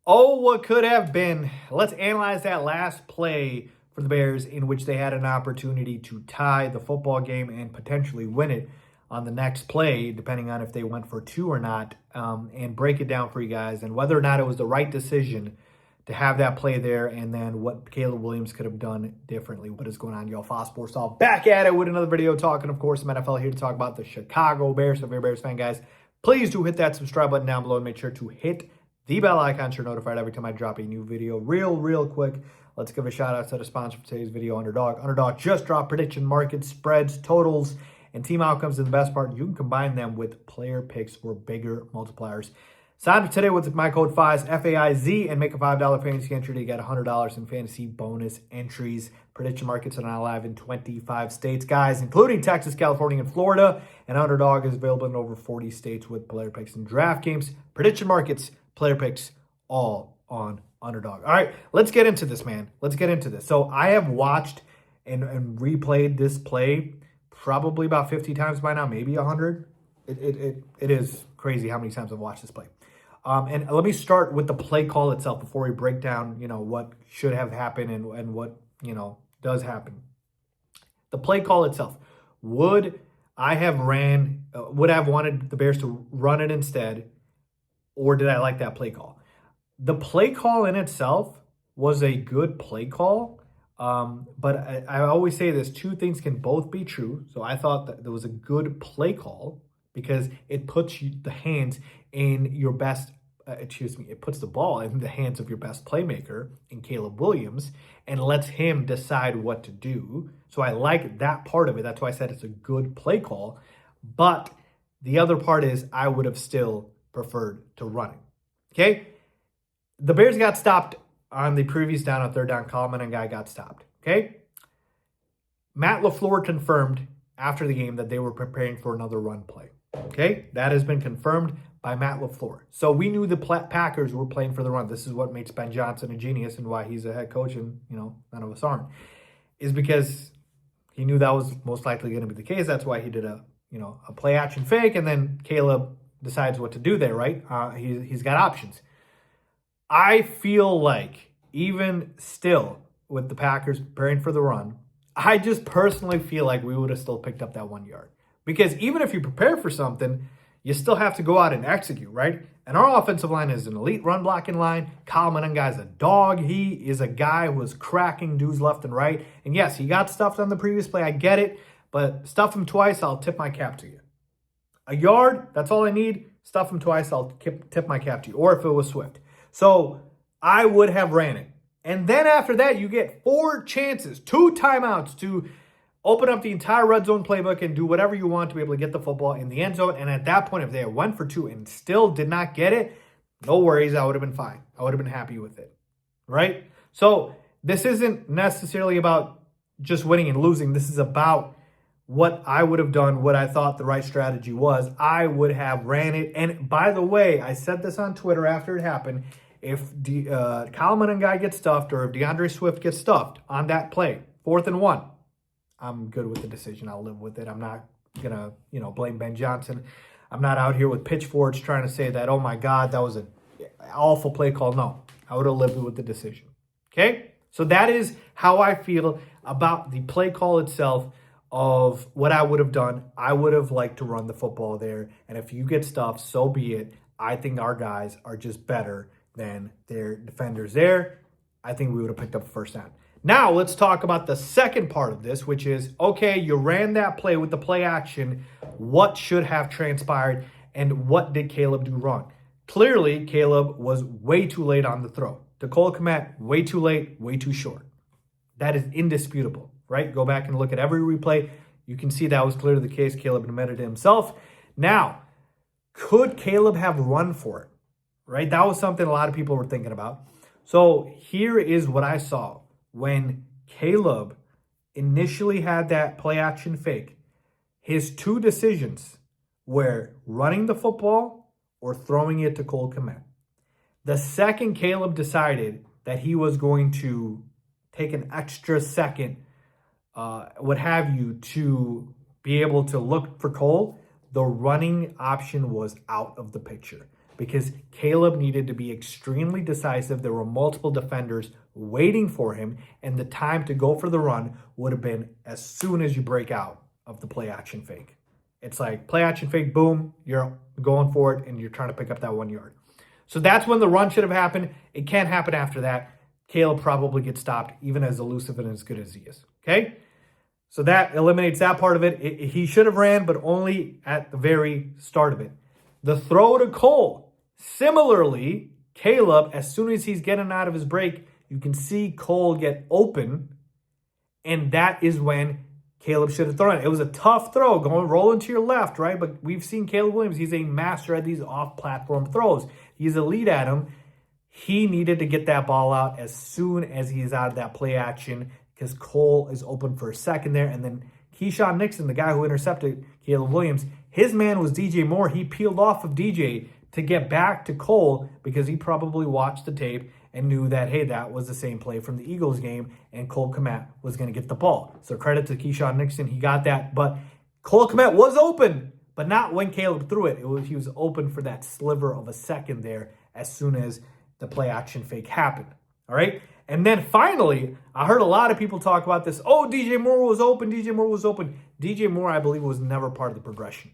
Oh, what could have been. Let's analyze that last play for the Bears in which they had an opportunity to tie the football game and potentially win it on the next play, depending on if they went for two or not, and break it down for you guys and whether or not it was the right decision to have that play there and then what Caleb Williams could have done differently. What is going on, y'all? Faiz Sports Talk back at it with another video talking, of course, some NFL here to talk about the Chicago Bears. So if you're a Bears fan, guys, please do hit that subscribe button down below and make sure to hit the bell icon so you're notified every time I drop a new video. Real quick, let's give a shout out to the sponsor for today's video, Underdog. Underdog just dropped prediction markets, spreads, totals, and team outcomes. And the best part, you can combine them with player picks for bigger multipliers. Sign up today with my code FAIZ, F-A-I-Z, and make a $5 fantasy entry to get $100 in fantasy bonus entries. Prediction markets are now live in 25 states, guys, including Texas, California, and Florida. And Underdog is available in over 40 states with player picks and draft games. Prediction markets, player picks, all on Underdog. All right, let's get into this, man. Let's get into this. So I have watched and replayed this play probably about 50 times by now, maybe 100. It is crazy how many times I've watched this play. And let me start with the play call itself before we break down, what should have happened and what, does happen. The play call itself. Would I have wanted the Bears to run it instead, or did I like that play call? The play call in itself was a good play call, but I always say this, two things can both be true. So I thought that there was a good play call because it puts the hands in your best, it puts the ball in the hands of your best playmaker in Caleb Williams and lets him decide what to do. So I like that part of it. That's why I said it's a good play call. But the other part is I would have still preferred to run it. Okay? The Bears got stopped on the previous down on third down. Coleman and guy got stopped. Okay? Matt LaFleur confirmed after the game that they were preparing for another run play. Okay? That has been confirmed by Matt LaFleur. So we knew the Packers were playing for the run. This is what makes Ben Johnson a genius and why he's a head coach and, none of us aren't. Is because he knew that was most likely going to be the case. That's why he did a play action fake, and then Caleb decides what to do there, right? He's got options. I feel like even still with the Packers preparing for the run, I just personally feel like we would have still picked up that 1 yard. Because even if you prepare for something, you still have to go out and execute, right? And our offensive line is an elite run blocking line. Kyle Manungai's a dog. He is a guy who is cracking dudes left and right. And yes, he got stuffed on the previous play. I get it. But stuff him twice, I'll tip my cap to you. A yard, that's all I need. Stuff him twice, I'll tip my cap to you. Or if it was Swift. So I would have ran it. And then after that, you get 4 chances, 2 timeouts to open up the entire red zone playbook and do whatever you want to be able to get the football in the end zone. And at that point, if they went for 2 and still did not get it, no worries, I would have been fine. I would have been happy with it, right? So this isn't necessarily about just winning and losing. This is about what I would have done, what I thought the right strategy was. I would have ran it. And by the way, I said this on Twitter after it happened. If Coleman and guy gets stuffed or if DeAndre Swift gets stuffed on that play, 4th and 1, I'm good with the decision. I'll live with it. I'm not going to, blame Ben Johnson. I'm not out here with pitchforks trying to say that, oh my God, that was an awful play call. No, I would have lived with the decision. Okay? So that is how I feel about the play call itself of what I would have done. I would have liked to run the football there. And if you get stuffed, so be it. I think our guys are just better than their defenders there. I think we would have picked up a first down. Now, let's talk about the second part of this, which is, okay, you ran that play with the play action. What should have transpired, and what did Caleb do wrong? Clearly, Caleb was way too late on the throw. To Cole Kmet, way too late, way too short. That is indisputable, right? Go back and look at every replay. You can see that was clearly the case. Caleb admitted it himself. Now, could Caleb have run for it, right? That was something a lot of people were thinking about. So here is what I saw. When Caleb initially had that play action fake, his 2 decisions were running the football or throwing it to Cole Kmet. The second Caleb decided that he was going to take an extra second, what have you, to be able to look for Cole, the running option was out of the picture. because Caleb needed to be extremely decisive. There were multiple defenders waiting for him, and the time to go for the run would have been as soon as you break out of the play action fake. It's like play action fake, boom, you're going for it, and you're trying to pick up that 1 yard. So that's when the run should have happened. It can't happen after that. Caleb probably gets stopped, even as elusive and as good as he is. Okay? So that eliminates that part of it. He should have ran, but only at the very start of it. The throw to Cole. Similarly, Caleb, as soon as he's getting out of his break, you can see Cole get open, and that is when Caleb should have thrown it. It was a tough throw, rolling to your left, right? But we've seen Caleb Williams. He's a master at these off-platform throws. He's elite at them. He needed to get that ball out as soon as he's out of that play action because Cole is open for a second there. And then Keyshawn Nixon, the guy who intercepted Caleb Williams, his man was DJ Moore. He peeled off of DJ to get back to Cole because he probably watched the tape and knew that, hey, that was the same play from the Eagles game, and Cole Kmet was going to get the ball. So credit to Keyshawn Nixon. He got that. But Cole Kmet was open, but not when Caleb threw it. He was open for that sliver of a second there as soon as the play action fake happened. All right? And then finally, I heard a lot of people talk about this. Oh, DJ Moore was open. DJ Moore was open. DJ Moore, I believe, was never part of the progression.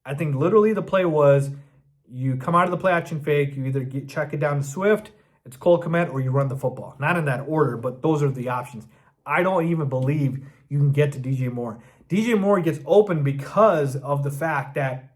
I think literally the play was you come out of the play action fake, you either check it down to Swift, it's Cole Kmet, or you run the football. Not in that order, but those are the options. I don't even believe you can get to DJ Moore. DJ Moore gets open because of the fact that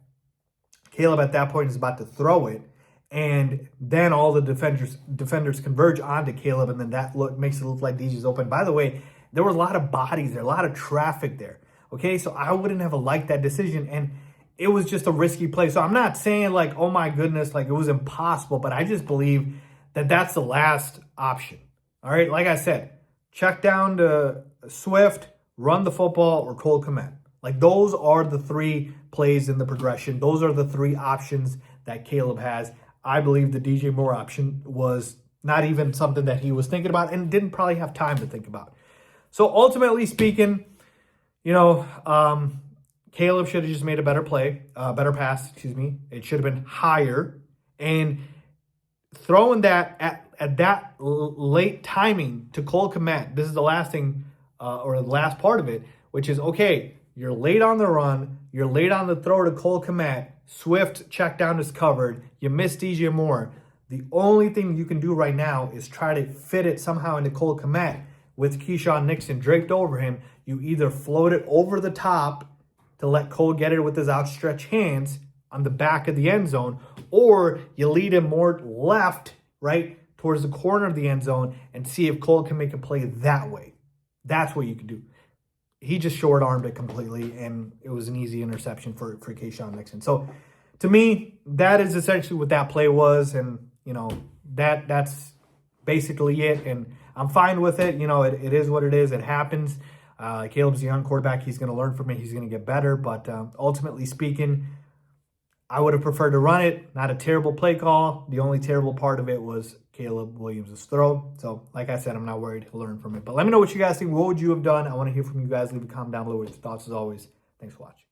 Caleb at that point is about to throw it, and then all the defenders converge onto Caleb, and then that makes it look like DJ's open. By the way, there were a lot of bodies there, a lot of traffic there. Okay, so I wouldn't have liked that decision, and it was just a risky play. So I'm not saying like, oh my goodness, like it was impossible, but I just believe that that's the last option. All right, like I said, check down to Swift, run the football, or Cole Kmet. Like those are the three plays in the progression. Those are the three options that Caleb has. I believe the DJ Moore option was not even something that he was thinking about and didn't probably have time to think about. So ultimately speaking, Caleb should have just made a better pass. It should have been higher. And throwing that at that late timing to Cole Kmet, this is the last thing, or the last part of it, which is, okay, you're late on the run, you're late on the throw to Cole Kmet, Swift check down is covered, you miss DJ Moore. The only thing you can do right now is try to fit it somehow into Cole Kmet with Keyshawn Nixon draped over him. You either float it over the top to let Cole get it with his outstretched hands on the back of the end zone, or you lead him more left, right, towards the corner of the end zone and see if Cole can make a play that way. That's what you can do. He just short-armed it completely, and it was an easy interception for Keyshawn Nixon. So, to me, that is essentially what that play was, and, that's basically it, and I'm fine with it. It is what it is. It happens. Caleb's a young quarterback. He's going to learn from it. He's going to get better, but ultimately speaking, I would have preferred to run it. Not a terrible play call. The only terrible part of it was Caleb Williams' throw. So, like I said, I'm not worried to learn from it. But let me know what you guys think. What would you have done? I want to hear from you guys. Leave a comment down below with your thoughts as always. Thanks for watching.